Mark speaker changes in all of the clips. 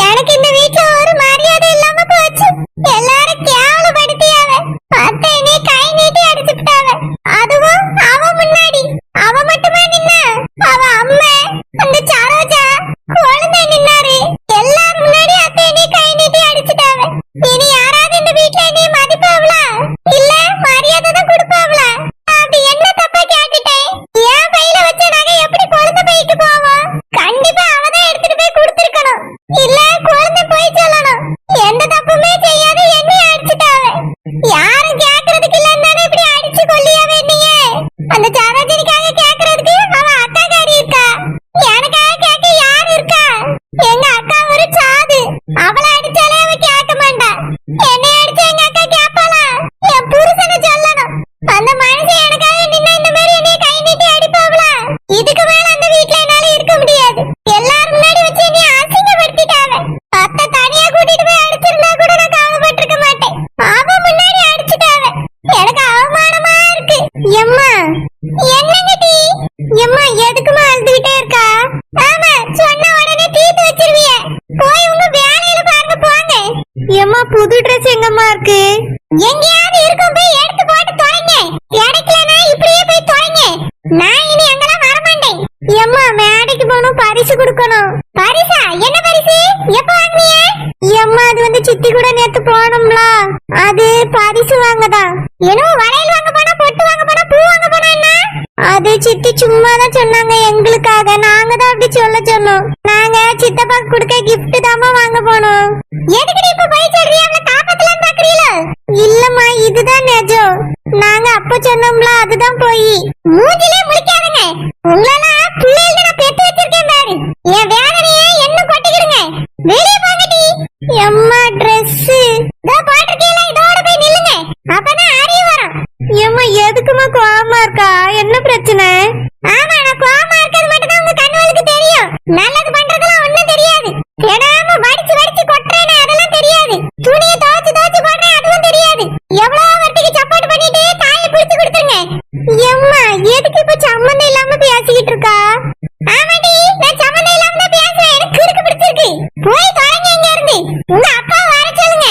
Speaker 1: எனக்கு இந்த வீட்டுல ஒரு மரியாதை இல்லாம போச்சு. எல்லாரும் கேவலப்படுத்தியாவ. அத்தை நீ கை நீட்டி அடிச்சுட்டாவ. அதுவும் அவ முன்னாடி. அவ மட்டுமா நின்னா? அவ அம்மா அந்த சரோஜா குழந்தை நின்னாரு. எல்லாரும் முன்னாடி அத்தை நீ கை நீட்டி அடிச்சுட்டாவ. இனி யாராவது இந்த வீட்டுல நீ மதிப்பாவளா இல்ல மரியாதை தான் கொடுப்பாவளா? அப்படி என்ன தப்பா கேட்டுட்டேன்? ஏன் பையில வச்ச நகை எப்படி குழந்தை பைக்கு போவோம்? கண்டிப்பா அவதான் எடுத்துட்டு போய் கொடுத்திருக்கணும். இல்ல குழந்தை போய் சொல்லணும். எந்த தப்புமே செய்யாத என்னைய அடிச்சுட்டாவ. யாரும் கேக்குறதுக்கு இல்லன்னு இப்படி அடிச்சு கொல்லியாவே நீங்க. அந்த சரோஜனிக்காக கேக்குறதுக்கு அவ அக்காக்காரி இருக்கா. எனக்காக கேட்க யாரு இருக்கா? எங்க அக்கா ஒரு சாது. அவளை அடிச்சாலே அவ கேட்க மாட்டா. என்னை அடிச்சா எங்க அக்கா கேட்பாளா? என் புருஷனை சொல்லணும். அந்த மனுஷன் எனக்காக நின்னா இந்த மாதிரி என்னைய கை நீட்டி அடிப்பாவளா? இதுக்கு மேல அந்த வீட்டுல என்னால இருக்க முடியாது. எல்லாரும் முன்னாடி வச்சு நீ அசிங்கப்படுத்திட்டாவ. அத்தை தனியா கூட்டிட்டு போய் அடிச்சிருந்தா கூட நான் கவலைப்பட்டிருக்க மாட்டேன். அவ முன்னாடி அடிச்சுட்டாவ. எனக்கு அவமானமா இருக்கு. எம்மா என்னங்க டீ? எம்மா எதுக்குமா அழுதுகிட்டே இருக்கா? ஆமா சொன்ன உடனே தீத்து வச்சிருவிய. போய் உங்க வேலையில பாருங்க போங்க. எம்மா புது ட்ரெஸ் எங்கம்மா இருக்கு? எங்கயாவது இருக்கும் போய் எடுத்து போட்டு தொலைங்க. கிடைக்கலனா இப்படியே போய் தொலைங்க. நான் இனி அங்கெல்லாம் வர மாட்டேன். எம்மா மேடைக்கு போகணும், பரிசு கொடுக்கணும். பரிசா? என்ன பரிசு? எப்ப வாங்குனீங்க? எம்மா அது வந்து சித்தி கூட நேத்து போனோம்ல, அது பரிசு வாங்கதான். ஏனோ வளையல் வாங்க போனா, பொட்டு வாங்க போனா, பூ வாங்க போனா என்ன? அது சித்தி சும்மா தான் சொன்னாங்க எங்களுக்காக. நாங்க தான் அப்படி சொல்ல சொன்னோம். நாங்க சித்தப்பா கொடுக்க கிஃப்ட் தாமா வாங்க போனோம். எதுக்கு இப்ப போய் சொல்றியா? அவளை காப்பாத்தலான்னு பாக்குறீங்களா? இல்லம்மா இதுதான் நிஜம். நாங்க அப்ப சொன்னோம்ல அதுதான் போய். மூஞ்சிலே முழிக்காதங்க. உங்களால பிள்ளைகள நான் பெத்து வச்சிருக்கேன் பாரு. என் வேதனையே என்ன கொட்டிக்கிடுங்க. வெளியே போங்கடி. எம்மா ட்ரெஸ் இதோ போட்டிருக்கீல, இதோட போய் நில்லுங்க. அப்பதான் அறிவு வரும். எம்மா எதுக்குமா கோவமா இருக்கா? என்ன பிரச்சனை? ஆமா நான் கோவமா இருக்கிறது மட்டும் தான் உங்க கண்ணுக்கு தெரியும். நல்லது பண்றதெல்லாம் ஒண்ணும் தெரியாது. தேடாம வடிச்சு வடிச்சு கொட்டுறேன்னு அதெல்லாம் தெரியாது. துணியை துவச்சு துவச்சு போடுறேன் அதுவும் தெரியாது. எவ்வளவு வட்டிக்கு சப்போர்ட் பண்ணிட்டு தாயை பிடிச்சு கொடுத்துருங்க. எம்மா எதுக்கு இப்ப சம்மந்தம் இல்லாம பேசிக்கிட்டு இருக்கா? ஆமாடி நான் சம்மந்தம் இல்லாம தான் பேசுறேன். எனக்கு கிறுக்கு பிடிச்சிருக்கு. போய் தொடங்க இங்க இருந்து. உங்க அப்பா வர சொல்லுங்க.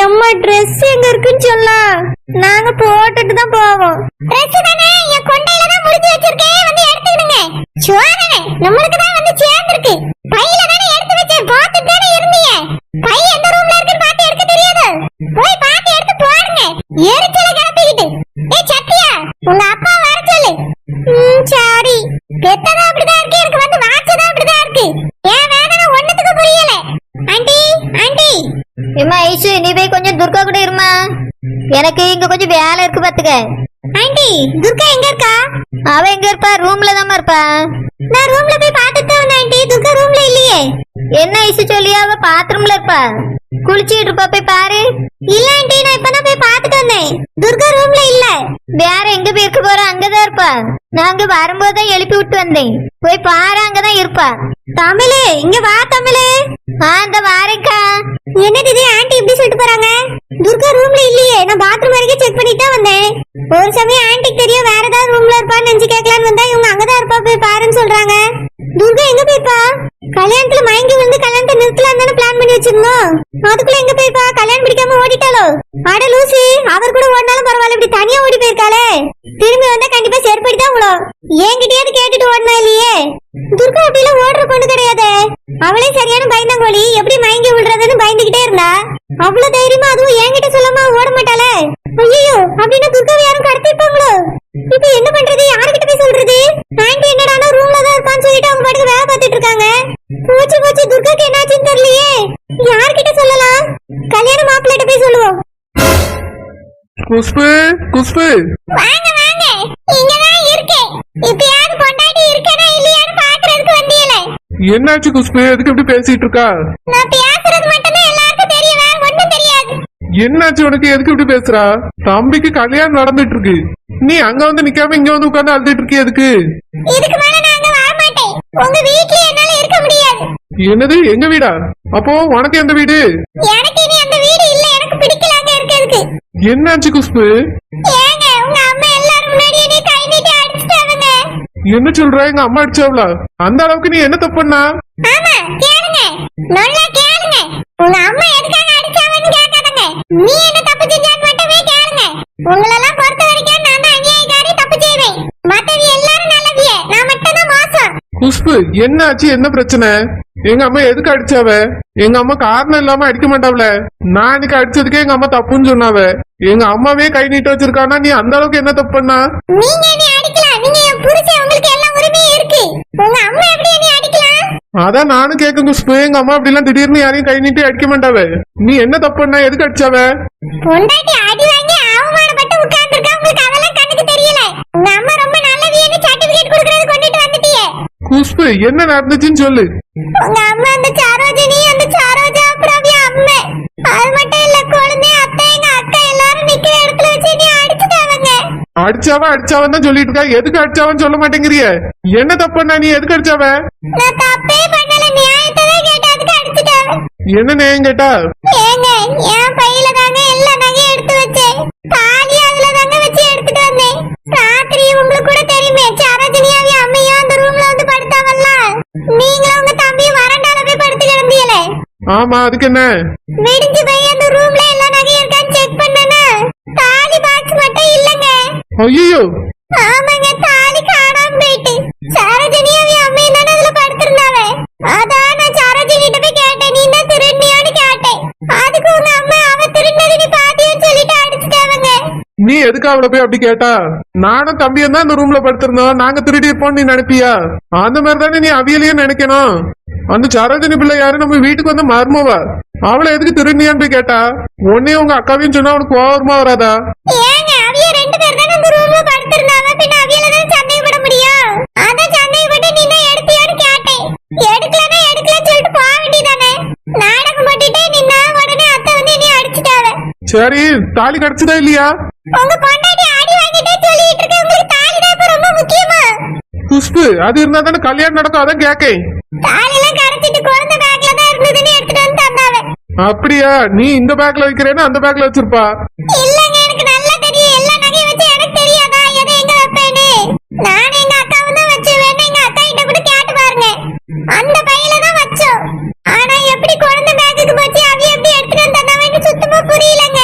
Speaker 1: எம்மா ட்ரெஸ் எங்க இருக்குன்னு சொல்லலாம். நாங்க போட்டுட்டு தான் போவோம். ட்ரெஸ் தானே என் கொண்டையில தான் முடிச்சு வச்சிருக்கேன். வந்து எடுத்துக்கிடுங்க. சோதனை நம்மளுக்கு தான் வந்து சேர்ந்திருக்கு. பையில தானே எடுத்து வச்சேன். பார்த்துட்டு தானே இருந்தீங்க. பை எந்த ரூம்ல இருக்குன்னு பார்த்து எடுக்க தெரியாது. போய் பார்த்து எடுத்து போடுங்க. எரிச்சல கிளப்பிக்கிட்டு. ஏய் சத்தியா உங்க அப்பா வர சொல்லு. சரி பெத்ததா அப்படிதான் இருக்கு. எனக்கு வந்து வாச்சதா அப்படிதான் இருக்கு. ஏன் வேதனை ஒண்ணுத்துக்கு புரியல. Aunty aunty.
Speaker 2: ஏமா ஐசு நீ போய் கொஞ்சம் துர்கா கூட இருமா. எனக்கு இங்க கொஞ்சம் வேலை இருக்கு பாத்துக்க.
Speaker 1: ஆண்டி துர்கா எங்க இருக்கா?
Speaker 2: அவ எங்க இருப்பா? ரூம்ல தான் இருப்பா.
Speaker 1: நான் ரூம்ல போய் பார்த்துட்டு வந்தேன் ஆண்டி. துர்கா ரூம்ல இல்லையே.
Speaker 2: என்ன ஐசு சொல்லியா? அவ பாத்ரூம்ல இருப்பா. குளிச்சிட்டு இருப்பா, போய் பாரு.
Speaker 1: இல்ல ஆண்டி நான் இப்பதான் போய் பார்த்துட்டு வந்தேன். துர்கா ரூம்ல இல்ல.
Speaker 2: வேற எங்க போய் இருக்க போற? அங்கதான் இருப்பா. நாங்க வரும்போதுதான் எழுப்பி விட்டு வந்தேன். போய் பாரு, அங்கதான் இருப்பா.
Speaker 1: தமிழே இங்க வா தமிழே.
Speaker 2: இந்த வாரேக்கா.
Speaker 1: என்னது இது ஆண்டி இப்படி சொல்லிட்டு போறாங்க? துர்கா ரூம்ல இல்லையே. நான் பாத்ரூம் வரைக்கும் செக் பண்ணிட்டு தான் வந்தேன். ஒரு சமயம் ஆண்டிக்கு தெரியும் வேற ஏதாவது ரூம்ல இருப்பான்னு நினைச்சு கேட்கலான்னு வந்தா இவங்க அங்கதான் இருப்பா போய் பாருன்னு சொல்றாங்க. துர்கா எங்க போய்ப்பா? கல்யாணத்துல மயங்கி வந்து கல்யாணத்தை நிறுத்தலாம் தானே பிளான் பண்ணி வச்சிருந்தோம். அதுக்குள்ள எங்க போய்ப்பா? கல்யாணம் பிடிக்காம ஓடிட்டாலோ? அட லூசி, அவர் கூட ஓடினாலும் பரவாயில்ல, இப்படி தனியா ஓடி போயிருக்காளே. திரும்பி வந்தா கண்டிப்பா செருப்படி தான் விழும். என்கிட்டயாவது கேட்டுட்டு ஓடினா இல்லையே. துர்கா அப்படிலாம் ஓடுற பொண்ணு கிடையாது. அவளே சரியான பயந்தாங்கோலி. எப்படி மயங்கி விழுறதுன்னு பயந்துகிட்டே இருந்தா. அவ்வளவு தைரியமா அதுவும் என்கிட்ட சொல்லாம ஓட மாட்டாளே. ஐயோ அப்படின்னா துர்காவை யாரும் கடத்திருப்பாங்களோ? இப்ப என்ன பண்றது? யாருகிட்ட போய் சொல்றது? ஆண்டி என்னடானா ரூம்ல தான் இருப்பான்னு சொல்லிட்டு அவங்க பாட்டுக்கு வேலை பார்த்துட்டு இருக்காங்க. போச்சு போச்சு, துர்காக்கு என்னாச்சுன்னு தெரியலையே. யார்கிட்ட சொல்லலாம்? கல்யாண மாப்பிள்ளைகிட்ட போய் சொல்லுவோம்.
Speaker 3: குஷ்பு குஷ்பு
Speaker 1: வாங்க வாங்க, இங்கதான் இருக்கேன். இப்பயாவது பொண்டாட்டி இருக்கனா இல்லையான்னு பாக்குறதுக்கு வந்தீங்களே.
Speaker 3: என்னாச்சு குஷ்பு? எதுக்கு இப்படி பேசிட்டு இருக்கா?
Speaker 1: நான் பேசுறது மட்டும் தான் எல்லாருக்கும் தெரியும், வேற ஒண்ணும் தெரியாது.
Speaker 3: என்னாச்சு உனக்கு? எதுக்கு இப்படி பேசுறா? தம்பிக்கு கல்யாணம் நடந்துட்டு இருக்கு. நீ அங்க வந்து நிக்காம இங்க வந்து உட்கார்ந்து அழுதுட்டு இருக்கிய எதுக்கு?
Speaker 1: இதுக்கு மேல நான் அங்க வர மாட்டேன். உங்க வீட்ல என்னால இருக்க முடியாது.
Speaker 3: என்னது எங்க வீடா? அப்போ உனக்கு எந்த வீடு?
Speaker 1: எனக்கு இனி அந்த வீடு இல்ல. எனக்கு பிடிக்கல அங்க இருக்கிறதுக்கு.
Speaker 3: என்னாச்சு குஷ்பு?
Speaker 1: ஏங்க உங்க அம்மா
Speaker 3: என்ன சொல்ற? எங்க அம்மா அடிச்சாவளா? அந்த அளவுக்கு நீ என்ன தப்பு பண்ணா?
Speaker 1: ஆமா கேளுங்க, நல்லா கேளுங்க. உங்க அம்மா எதுக்காக அடிச்சாவன்னு கேட்காதங்க. நீ என்ன தப்பு செஞ்சான்னு மட்டுமே கேளுங்க. உங்களெல்லாம் பொறுத்த வரைக்கும் நான் தான் அநியாயக்காரி, தப்பு செய்வேன். மத்தவி எல்லாரும் நல்லவிய, நான் மட்டும் தான் மோசம்.
Speaker 3: குஷ்பு, என்ன ஆச்சு? என்ன பிரச்சனை? எங்க அம்மா எதுக்கு அடிச்சாவ? எங்க அம்மா காரணம் இல்லாம அடிக்க மாட்டாவல. நான் இன்னைக்கு அடிச்சதுக்கே எங்க அம்மா தப்புன்னு சொன்னாவ. எங்க அம்மாவே கை நீட்ட வச்சிருக்கானா, நீ அந்த அளவுக்கு என்ன தப்பு பண்ணா?
Speaker 1: நீங்க என்ன அடிக்கலாம், நீங்க என் புருஷன், உங்களுக்கு எல்லா உரிமையும் இருக்கு. உங்க அம்மா எப்படி என்ன அடிக்கலாம்?
Speaker 3: அதான் நானும் கேட்க குஷ்பு. எங்க அம்மா அப்படிலாம் திடீர்னு யாரையும் கை நீட்டி அடிக்க மாட்டாவ. நீ என்ன தப்பு பண்ணா? எதுக்கு அடிச்சாவ?
Speaker 1: பொண்டாட்டி அடி வாங்கி அவமானப்பட்டு உட்கார்ந்துருக்கா, உங்களுக்கு அதெல்லாம் கண்ணுக்கு தெரியல. உங்க அம்மா ரொம்ப நல்லவியன்னு சர்டிபிகேட் கொடுக்கறது கொண்டுட்டு வந்துட்டியே.
Speaker 3: குஷ்பு, என்ன நடந்துச்சுன்னு சொல்லு.
Speaker 1: உங்க அம்மா அந்த சாரோஜா அப்புறம் அம்மா, அது மட்டும் இல்ல குழந்தை, அத்தை, எங்க அக்கா எல்லாரும் நிக்கிற இடத்துல வச்சு நீ அடிச்சுட்டாவங்க.
Speaker 3: அடிச்சாவன் தான் சொல்லிட்டு இருக்கா. எதுக்கு அடிச்சாவன்னு சொல்ல மாட்டேங்கிறிய? என்ன தப்பு பண்ணா? நீ எதுக்கு அடிச்சாவ?
Speaker 1: நான் தப்பே பண்ணல, நியாயத்தை தான் கேட்டு அதுக்கு அடிச்சுட்டாவ.
Speaker 3: என்ன நேயம் கேட்டா?
Speaker 1: ஏங்க, என் பையில தாங்க எல்லா நகையும் எடுத்து வச்சேன். தாலி அதுல தாங்க வச்சு எடுத்துட்டு வந்தேன். ராத்திரி உங்களுக்கு கூட தெரியுமே, சரோஜினியாவி அம்மையும் அந்த ரூம்ல வந்து படுத்தாவல்ல. நீங்களும் உங்க தம்பியும் வறண்டால போய் படுத்து கிடந்தீங்களே.
Speaker 3: ஆமா, அதுக்கு என்ன?
Speaker 1: விடிஞ்சு போய் அந்த ரூம்ல எல்லா நகையும் இருக்கான்னு செக் பண்ணனா தாலி பாக்ஸ் மட்டும் இல்லங்க.
Speaker 3: ஐயோ!
Speaker 1: ஆமாங்க, தாலி காணாம போயிட்டு. சரோஜினியாவி அம்மையும் தானே அதுல படுத்திருந்தாவே. அதான் நான் சரோஜினிட்ட போய் கேட்டேன், நீ தான் திருடினியான்னு கேட்டேன். அதுக்கு உங்க அம்மா அவ திருடினது நீ பாத்தியோன்னு சொல்லிட்டு அடிச்சுட்டாவங்க.
Speaker 3: நீ எதுக்கு அவளை போய் அப்படி கேட்டா? நானும் தம்பியும் தான் இந்த ரூம்ல படுத்திருந்தோம். நாங்க திருடி இருப்போம் நீ நினைப்பியா? அந்த மாதிரி தானே நீ அவியலையும் நினைக்கணும். அந்த சரோஜினி பிள்ளை யாரு? நம்ம வீட்டுக்கு வந்து மருமவா. அவளை எதுக்கு திருடினியான்னு போய் கேட்டா? உன்னையும் உங்க அக்காவையும் சொன்னா உனக்கு கோவமா வராதா?
Speaker 1: ஏங்க, அவிய ரெண்டு பேர் தானே அந்த ரூம்ல படுத்திருந்தாங்க, பின்ன அவியல தான் சந்தேகப்பட முடியும். அதான் சந்தேகப்பட்டு நீ தான் எடுத்தியோன்னு கேட்டேன். எடுக்கலன்னு சொல்லிட்டு போக வேண்டியதானே. நாடகம் போட்டுட்டே நின்னா உடனே அத்தை வந்து நீ அடிச்சுட்டாவ.
Speaker 3: சரி, தாலி கிடைச்சதா இல்லையா?
Speaker 1: உங்க பொண்டாட்டி அடி வாங்கிட்டே சொல்லிட்டு இருக்க, உங்களுக்கு தாலி தான் இப்ப ரொம்ப முக்கியமா?
Speaker 3: குஷ்பு, அது இருந்தா தானே கல்யாணம் நடக்கும். அதான் கேக்கேன்.
Speaker 1: தாலி எல்லாம் கரைச்சிட்டு குழந்தை பேக்ல தான் இருந்ததுன்னு எடுத்துட்டு வந்து தந்தாவ.
Speaker 3: அப்படியா? நீ இந்த பேக்ல வைக்கிறேன்னு அந்த பேக்ல வச்சிருப்பா.
Speaker 1: இல்லங்க, எனக்கு நல்லா தெரியும். எல்லா நகையும் வச்சு எனக்கு தெரியாதா எதை எங்க வைப்பேன்னு. நான் எங்க அக்காவும் தான் வச்சு, வேணா எங்க அக்கா கிட்ட கூட கேட்டு பாருங்க. அந்த பையில தான் வச்சோம். ஆனா எப்படி குழந்தை பேக்குக்கு போச்சு, அவிய எப்படி எடுத்துட்டு வந்து தந்தாவன்னு சுத்தமா புரியலங்க.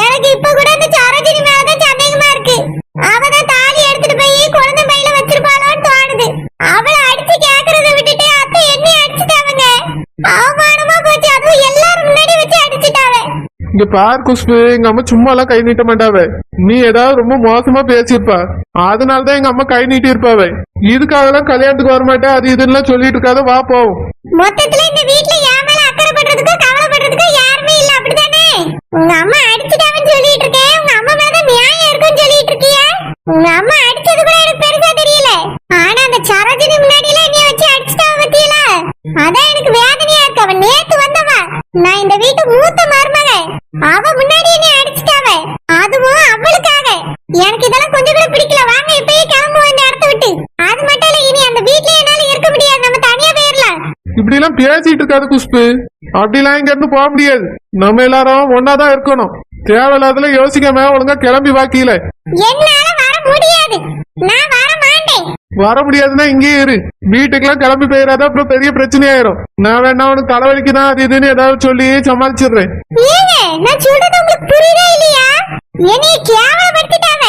Speaker 1: எனக்கு இப்ப கூட அந்த சரோஜினி மேலதான் சந்தேகமா இருக்கு. அவதான் தாலி எடுத்துட்டு போய் குழந்தை பையில வச்சிருப்பாளோன்னு தோணுது. அவளை அடிச்சு கேக்குறத விட்டுட்டு அத்தை என்னைய அடிச்சுட்டாவங்க. அவமானமா போச்சு, அதுவும் எல்லாரும் முன்னாடி வச்சு அடிச்சுட்டாவ.
Speaker 3: இங்க பார் குஷ்பு, எங்க அம்மா சும்மா எல்லாம் கை நீட்ட மாட்டாவ. நீ ஏதாவது ரொம்ப மோசமா பேசியிருப்பா. அதனாலதான் எங்க அம்மா கை நீட்டி இருப்பாவ. இதுக்காகலாம் கல்யாணத்துக்கு வரமாட்டேன் அது இதுன்னு சொல்லிட்டு இருக்காத. வா போவோம்.
Speaker 1: மொத்தத்துல இந்த வீட்ல என் மேல அக்கறைப்படுறதுக்கோ கவலைப்படுறதுக்கோ யாருமே இல்ல, அப்படிதானே? உங்க அம்மா அடிச்சுட்டாவன்னு சொல்லிட்டு இருக்கேன், உங்க அம்மா மேலதான் நியாயம் இருக்குன்னு சொல்லிட்டு இருக்கிய. உங்க அம்மா அடிச்சது கூட எனக்கு பெருசா தெரியல. ஆனா அந்த சரோஜினி முன்னாடி எல்லாம் என்னைய வச்சு அடிச்சுட்டாவ பத்தியல, அதான் எனக்கு வேதனையா இருக்கு. அவன் நேத்து வந்தவ, நான் இந்த வீட்டு மூத்த மருமக. அவ முன்னாடி என்னைய அடிச்சுட்டாவ, அதுவும் அவளுக்காக. எனக்கு இதெல்லாம் கொஞ்சம் கூட பிடிக்கல. வாங்க இப்பயே கிளம்புவோம் இந்த இடத்த விட்டு. அது மட்டும் இல்ல, இனி அந்த வீட்லயே என்னால இருக்க முடியாது. நம்ம தனியா போயிடலாம்.
Speaker 3: இப்படி எல்லாம் பேசிட்டு இருக்காது குஷ்பு. அப்படிலாம் இங்க இருந்து போக முடியாது. நம்ம எல்லாரும் ஒன்னாதான் இருக்கணும். தேவையில்லாதல யோசிக்காம ஒழுங்கா கிளம்பி வா கீழே.
Speaker 1: என்னால வர முடியாது, நான் வர மாட்டேன்.
Speaker 3: வர முடியாதுன்னா இங்கேயே இரு. வீட்டுக்கெல்லாம் கிளம்பி போயிடாத, அப்புறம் பெரிய பிரச்சனை ஆயிரும். நான் வேணா உனக்கு தலைவலிக்குதான் அது இதுன்னு ஏதாவது சொல்லி சமாளிச்சிடுறேன்.
Speaker 1: ஏங்க, நான் சொல்றது உங்களுக்கு புரியுதா இல்லையா? என்னைய கேவலப்படுத்திட்டாவ.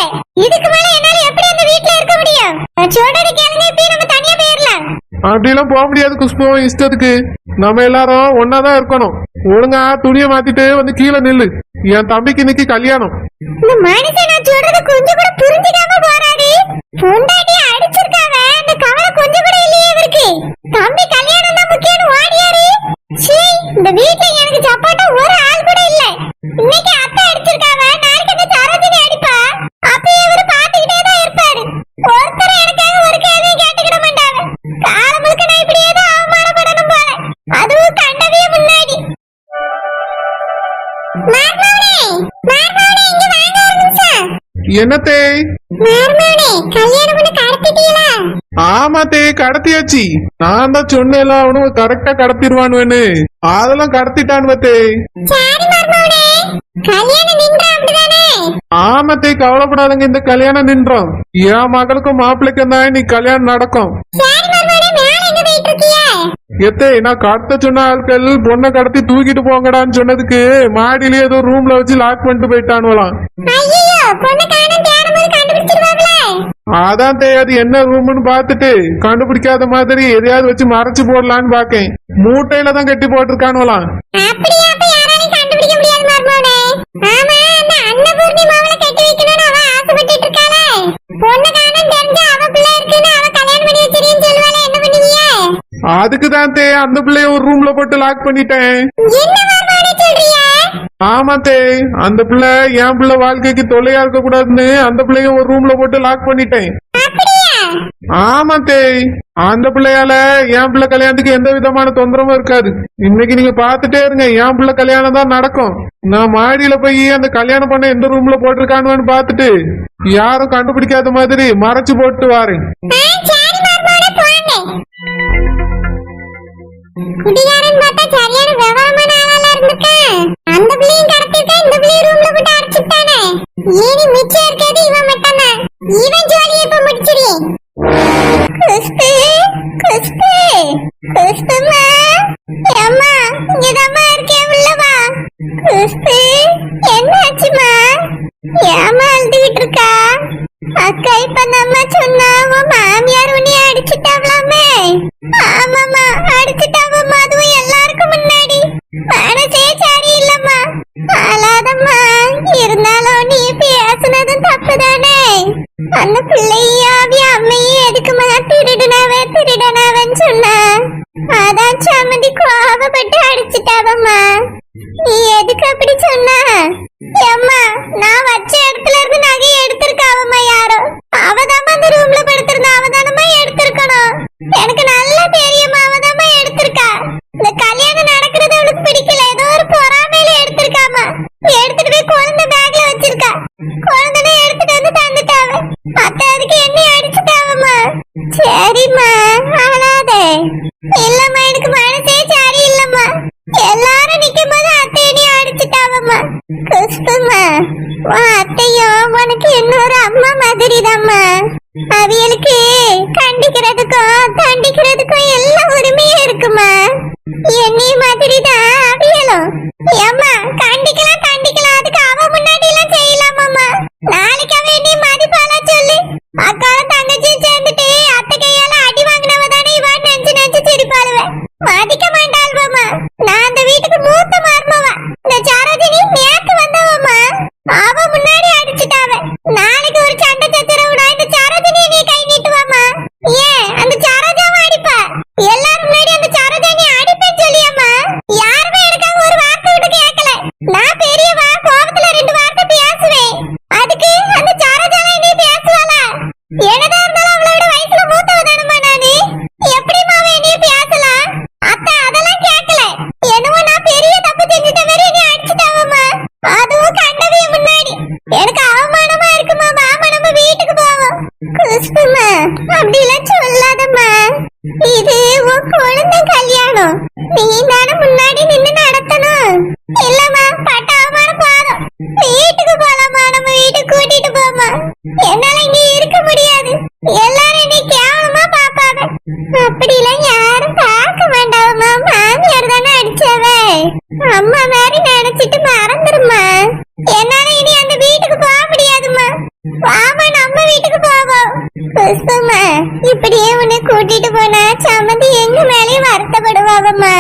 Speaker 1: இதுக்கு மேல என்னால எப்படி அந்த வீட்ல இருக்க முடியும்? நான் சொல்றது கேளுங்க, இப்ப நம்ம தனியா போயிடலாம்.
Speaker 3: அப்படிலாம் போக முடியாது குஷ்பு, இஷ்டத்துக்கு. நம்ம எல்லாரும் ஒன்னாதான் இருக்கணும். ஒழுங்கா துணியை மாத்திட்டு வந்து கீழே நில்லு. என் தம்பிக்கு இன்னைக்கு கல்யாணம்.
Speaker 1: இந்த மனுஷன் நான் சொல்றது கொஞ்சம் கூட புரிஞ்சுக்காம போறாரு. பொண்டாட்டி அடிச்சிருக்காவ, அந்த கவலை கொஞ்சம் கூட இல்லையே இவருக்கு. தம்பி கல்யாணம் தான் முக்கியம்னு ஓடியாரு. சீ, இந்த வீட்ல எனக்கு சப்போர்ட்டா ஒரு ஆள் கூட இல்ல. இன்னைக்கு அத்தை அடிச்சிருக்காவ, நாளைக்கு அந்த சரோஜினி அடிப்பா. அப்ப இவரு பாத்துக்கிட்டே தான் இருப்பாரு. ஒருத்தர் எனக்காக ஒரு கேள்வி கேட்டுக்கிட மாட்டாங்க. காலம் முழுக்க நான் இப்படியே தான் அவமானப்படணும் போல, அதுவும் கண்டவிய முன்னாடி. மார்மோனே, மார்மோனே, இங்க வாங்க ஒரு நிமிஷம்.
Speaker 3: என்னத்தே?
Speaker 1: மார்மோனே, கல்யாணம் பண்ண கடத்திட்டீங்களா?
Speaker 3: ஆமாத்தே, கடத்தியாச்சு. நான் தான் சொன்னேன் அவனும் கரெக்டா கடத்திடுவானுவேன்னு. அதெல்லாம் கடத்திட்டான் பத்தே.
Speaker 1: சரி மார்மோனே, கல்யாணம் நின்றா அப்படிதானே?
Speaker 3: ஆமத்தை கவலைப்படாதங்க, இந்த கல்யாணம் நின்றோம். என் மகளுக்கும் மாப்பிள்ளைக்கும் தான் நீ கல்யாணம் நடக்கும்.
Speaker 1: சரி மர்மோனே, மேல எங்க போயிட்டு இருக்கிய?
Speaker 3: எத்தே நான் கடத்த சொன்ன ஆட்கள் பொண்ணை கடத்தி தூக்கிட்டு போங்கடான்னு சொன்னதுக்கு மாடியிலே ஏதோ ரூம்ல வச்சு லாக் பண்ணிட்டு போயிட்டானுவலாம்.
Speaker 1: ஐயோ, பொண்ணு காணோம், தேடும்போது கண்டுபிடிச்சிருவாங்களே.
Speaker 3: அதான் அது என்ன ரூம்னு பாத்துட்டு கண்டுபிடிக்காத மாதிரி எதையாவது வச்சு மறைச்சு போடலான்னு பாக்கேன். மூட்டையில தான் கட்டி போட்டிருக்கானுவலாம்.
Speaker 1: அப்படியே அப்ப யாராலையும் கண்டுபிடிக்க முடியாது மர்மோனே. ஆமா, அந்த அன்னபூர்ணி மாவளை கட்டி வைக்கணும்னு அவ ஆசைப்பட்டுட்டு இருக்காளே. பொண்ணு காணோம் தெரிஞ்சா அவ பிள்ளை இருக்குன்னு அவ கல்யாணம் பண்ணி வச்சிருக்கேன்னு சொல்லுவாளே, என்ன பண்ணுவீங்க?
Speaker 3: அதுக்குதான் அந்த பிள்ளைய ஒரு ரூம்ல போட்டு லாக் பண்ணிட்டேன்.
Speaker 1: என்ன மர்மோனே சொல்றிய?
Speaker 3: ஆமாத்தே, அந்த பிள்ளை என் பிள்ளை வாழ்க்கைக்கு தொல்லையா இருக்க கூடாதுன்னு அந்த பிள்ளைய ஒரு ரூம்ல போட்டு லாக் பண்ணிட்டேன்.
Speaker 1: அப்படியா?
Speaker 3: ஆமாத்தே, அந்த பிள்ளையால என் பிள்ளை கல்யாணத்துக்கு எந்த விதமான தொந்தரவும் இருக்காது. இன்னைக்கு நீங்க பாத்துட்டே இருங்க, என் பிள்ளை கல்யாணம் தான் நடக்கும். நான் மாடியில போய் அந்த கல்யாணம் பண்ண எந்த ரூம்ல போட்டிருக்கானுன்னு பாத்துட்டு யாரும் கண்டுபிடிக்காத மாதிரி மறைச்சு போட்டு வாரேன்.
Speaker 1: சரி மர்மோனே, போங்க. குடிகாரன் பார்த்தா சரியான விவரமான ஆளா இருந்திருக்கான். அந்த பிள்ளையும் கடத்திருக்கா, இந்த பிள்ளையும் ரூம்ல போட்டு அடைச்சிட்டானே. இனி மிச்சம் இருக்கிறது இவன் மட்டும்தான். இவன் ஜோலியை இப்ப முடிச்சிரு. குஷ்பு, குஷ்பு, குஷ்புமா, அம்மா இங்கதாம்மா இருக்கேன், உள்ளவா. குஷ்பு, என்னாச்சுமா? ஏமா அழுதுகிட்டு இருக்கா? அக்கா இப்ப நம்ம சொன்னா உன் மாமியார் உன்னை அடிச்சுட்டாவலாமே. ஆமாமா, அடிச்சுட்டாவம்மா, அதுவும் எல்லாருக்கும் முன்னாடி. மனசே சரியில்லம்மா. அழாதம்மா, இருந்தாலும் நீ பேசுனதும் தப்புதானே. அந்த பிள்ளையும் அவி அம்மையும் எதுக்குமா திருடனாவன்னு சொன்னா, அதான் சம்மந்தி கோபப்பட்டு அடிச்சுட்டாவம்மா. நீ எதுக்கு அப்படி சொன்னா? அம்மா, நான் வச்ச இடத்துல இருந்து நகையை எடுத்திருக்காவம்மா யாரோ. அவதாம்மா அந்த ரூம்ல படுத்திருந்தா, அவதானம்மா எடுத்திருக்கணும். எனக்கு நல்லா தெரியுமா, அவதாம்மா எடுத்திருக்கா. இந்த கல்யாணம் நடக்கிறது அவளுக்கு பிடிக்கல, ஏதோ ஒரு பொறாமையில எடுத்திருக்காமா. எடுத்துட்டு போய் குழந்தை பேக்ல வச்சிருக்கா. குழந்தை எடுத்துட்டு வந்து தந்துட்டாவ. அத்தை அதுக்கு என்னை அடிச்சுட்டாவம்மா. சரிம்மா, அழாதே. இல்லம்மா, எனக்கு மனசே சரியில்லம்மா. எல்லாரும் நிக்கும் போது அத்தை என்னை அடிச்சுட்டாவம்மா. குஷ்புமா, உன் அத்தையும் உனக்கு இன்னொரு அம்மா மாதிரிதாம்மா. அவியலுக்கு கண்டிக்கிறதுக்கும் தண்டிக்கிறதுக்கும் எல்லா உரிமையும் இருக்குமா. என்னை மாதிரிதான் அவியலும். ஏம்மா, கண்டிக்கலாம் தண்டிக்கலாம், அதுக்கு அவ முன்னாடி எல்லாம் செய்யலாமாம்மா. நாளைக்கு அவ என்னை மதிப்பாளா சொல்லு. அக்காவும் தங்கச்சியும் சேர்ந்துட்டு அத்தை கையால அடி வாங்கினவ தானே இவான்னு நினைச்சு நினைச்சு சிரிப்பாளுவேன். மதிக்க மாட்டாள்வாம்மா. நான் அந்த வீட்டுக்கு மூத்த மருமவா. இந்த சரோஜினி நேத்து வந்தவம்மா. அவ முன்னாடி அடிச்சுட்டாவ. நாளைக்கு ஒரு சண்டை சச்சரவுடா, இந்த சரோஜினி நீ கை நீட்டுவாமா. ஏன் அந்த சரோஜாவை அடிப்பா? எல்லாரும் முன்னாடி அந்த சரோஜினி அடிப்பேன்னு சொல்லியம்மா. யாருமே எனக்காக ஒரு வார்த்தை விட்டு கேட்கல. நான் பெரியவா, கோபத்துல 2 வார்த்தை பேசுவேன். அதுக்கு அந்த சரோஜாவை நீ பேசுவாளா? என்னதான் இருந்தாலும் அவளோட வயசுல மூத்தவதானம்மா நானு. எப்படிமா அவ நீ பேசலாம்? அத்தை அதெல்லாம் கேட்கல. என்னவோ நான் பெரிய தப்பு செஞ்சுட்ட மாதிரி நீ அடிச்சுட்டாவம்மா. அதுவும் கண்டவிய முன்னாடி. எனக்கு அவமானமா இருக்குமா. மாமா, நம்ம வீட்டுக்கு போவோம். குஷ்புமா, அப்படிலாம் சொல்லாதம்மா. இது உன் குழந்தை கல்யாணம். நீ தானே முன்னாடி நின்னு நடத்தணும். இல்லம்மா, பட்ட அவமானம் போதும். வீட்டுக்கு போலாமா, நம்ம வீட்டுக்கு கூட்டிட்டு போமா. என்னால இங்க இருக்க முடியாது. எல்லாரும் என்னை கேவலமா பாப்பாவ. அப்படிலாம் யாரும் பார்க்க வேண்டாமா. மாமியார் தானே அடிச்சவ. அம்மா மாதிரி நினைச்சிட்டு மறந்துருமா. என்னால இனி அந்த வீட்டுக்கு போக முடியாதுமா. வாமா, நம்ம வீட்டுக்கு போவோம். புஷ்பமா, இப்படியே உன்னை கூட்டிட்டு போனா சம்மந்தி எங்க மேலேயும் வருத்தப்படுவாவம்மா.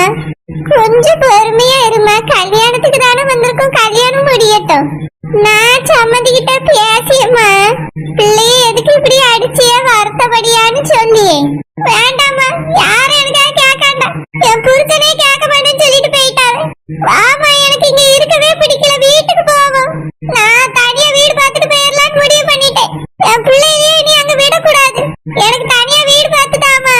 Speaker 1: கொஞ்சம் பொறுமையா இருமா. கல்யாணத்துக்கு தானே வந்திருக்கோம், கல்யாணம் முடியட்டும். நான் சம்மந்தி கிட்ட பேசியம்மா. பிள்ளைய எதுக்கு இப்படி அடிச்சியா வருத்தப்படியான்னு சொல்லி. வேண்டாமா, யாரும் எனக்காக கேட்காண்டா. என் புருஷனே கேட்க மாட்டேன்னு சொல்லிட்டு போயிட்டாவே. வாமா, எனக்கு இங்க இருக்கவே பிடிக்கல, வீட்டுக்கு போவோம். நான் தனியா வீடு பார்த்துட்டு போயிடலான்னு முடிவு பண்ணிட்டேன். என் பிள்ளையே நீ அங்க விடக்கூடாது. எனக்கு தனியா வீடு பார்த்துட்டாமா.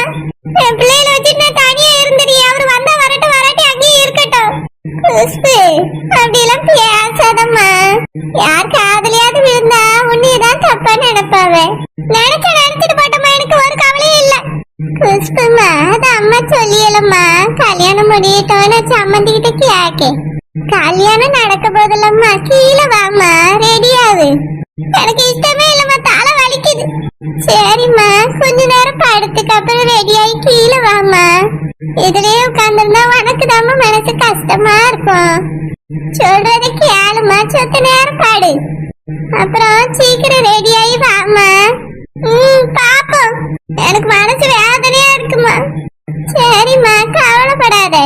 Speaker 1: என் பிள்ளையில வச்சுட்டு நான் தனியா இருந்துடு. அவர் வந்தா வரட்டும், வராட்டி அங்கேயே இருக்கட்டும். குஷ்பு, அப்படிலாம் பேசாதம்மா. யார் காதலியாவது விழுந்தா உன்னையதான் தப்பா நினைப்பாவ. நினைச்சிட்டு போட்டோமா, எனக்கு ஒரு கவலையும் இல்ல. குஷ்புமா, அது அம்மா சொல்லியலம்மா. கல்யாணம் முடியட்டோன்னு சம்மந்திக்கிட்ட கேக்கேன். கல்யாணம் நடக்க போதில்ல பரவாயில்லம்மா கீழே வாம்மா ரெடியாவு. எனக்கு இஷ்டமே இல்லம்மா, தலை வலிக்குது. சரிம்மா கொஞ்ச நேரம் படுத்துக்கு அப்புறம் ரெடியாகி கீழே வாம்மா. இதுலயே உட்காந்துருந்தா உனக்கு தாம்மா மனசு கஷ்டமா இருக்கும். சொல்றதை கேளுமா, சொத்த நேரம் பாடு, அப்புறம் சீக்கிரம் ரெடியாகி வாம்மா. பாப்போம். எனக்கு மனசு வேதனையா இருக்குமா. சரிம்மா கவலைப்படாத.